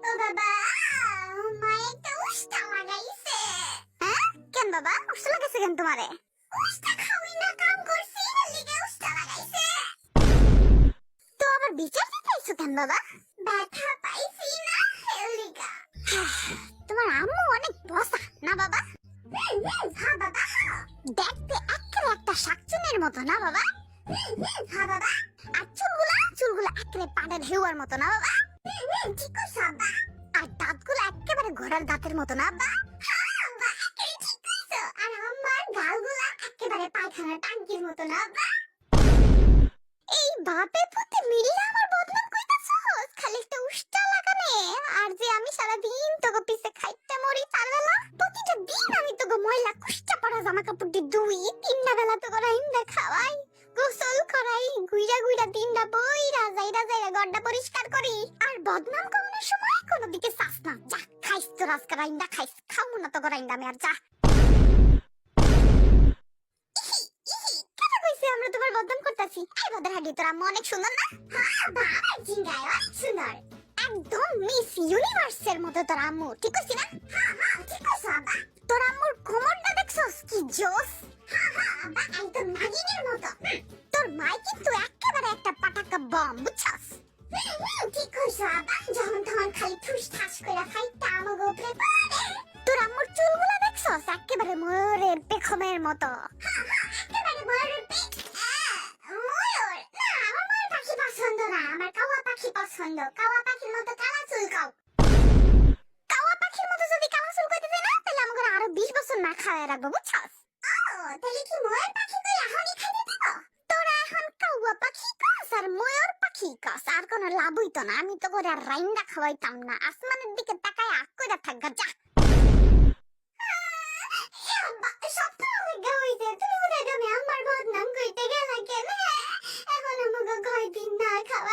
ও বাবা, মায়ে একটা উষ্টা লাগাইছে। হ্যাঁ, কেন বাবা উষ্টা লাগাইছে কেন তোমারে? উষ্টা খাওয়াই না কাম করছি, এর লিগে উষ্টা লাগাইছে। তো আবার বিচার দিতেইছো কেন বাবা? ব্যথা পাইছি না, এর লিগা। তোমার আম্মু অনেক বসা না বাবা? হ্যাঁ বাবা, দেখতে একেবারে একটা শাকচুনের মতো না বাবা? হ্যাঁ বাবা। আর চুলগুলা একেবারে পাড়ের হেওয়ার মতো না বাবা? ঠিক কইছো আব্বা। আর দাঁতগুলো একেবারে ঘোড়ার দাঁতের মতো না আব্বা? হ্যাঁ আব্বা, একেবারে ঠিক কইছো। আর আমার গালগুলা একেবারে পায়খানার টাঙ্কির মতো না আব্বা? এই বাপে পুতে মিলে আমার বদনাম কইতাছস, খালি একটা উষ্টা লাগানে। আর যে আমি সারা দিন তোকে পিছে খাইতে মরি, তার বেলা প্রতিটা দিন আমি তোকে ময়লা কুষ্টা পড়া জামা কাপড় দিয়ে দুই তিনটা বেলা তোকে রাইন্দা খাওয়াই, গোসল করাই, গুইরা গুইরা দিনটা বইরা যাইরা গড্ডা পরিষ্কার করি। আর বদনাম করানোর সময় কোনো দিকে চাস না। যা খাইস তোর আজকে রাইন্দা খাইস, খাবো না তোকে রাইন্দা আমি আর। যা আমরা তোমার বদনাম করতেছি। এই বদরহাডি তোর আম্মু অনেক সুন্দর না? হ্যাঁ বাবা, জিঙ্গায় অনেক সুন্দর, একদম মিস ইউনিভার্সের মতো তোর আম্মু। ঠিক কইছি না? হ্যাঁ হ্যাঁ ঠিক কইছো আব্বা। তোর আম্মুর কোমরটা দেখছস কি জোস? হ্যাঁ হ্যাঁ আব্বা, একদম নাগিনের মতো। তোর মাই কিন্তু একেবারে একটা পাটাকা বম, বুঝছস? ঠিক কইছো আব্বা, যখন তখন খালি ঠুস ঠাস কইরা ফাইটটা আমাগো উপরে পড়ে। তোর আম্মুর চুলগুলো দেখছস একেবারে ময়ূরের পেখমের মতো। হ্যাঁ হ্যাঁ, একেবারে ময়ূরের পেখ। ময়ূর না, আমার ময়ূর পাখি পছন্দ না, আমার কাওয়া পাখি পছন্দ। কাওয়া পাখির মতো কালা চুল কাও। কাওয়া পাখির মতো যদি কালা চুল কইতে দেয় না, তাহলে আমাকে আরো 20 বছর না খাওয়ায় রাখবো, বুঝছস? ও, তাহলে কি ময়ূর পাখি কই এখনই খাইতে দেব? তোরা এখন কাওয়া পাখি কস আর ময়ূর পাখি কস, আর কোনো লাভ হইতো না। আমি তো করে আর রাইন্দা খাওয়াইতাম না। আসমানের দিকে তাকায় আগ কইরা থাকগা, যা। সপ্তাহ হয়ে হইছে, তুমি ওদের আমার বদনাম কইতে গেলা কেন? এখন আমাকে কয়দিন না খাওয়া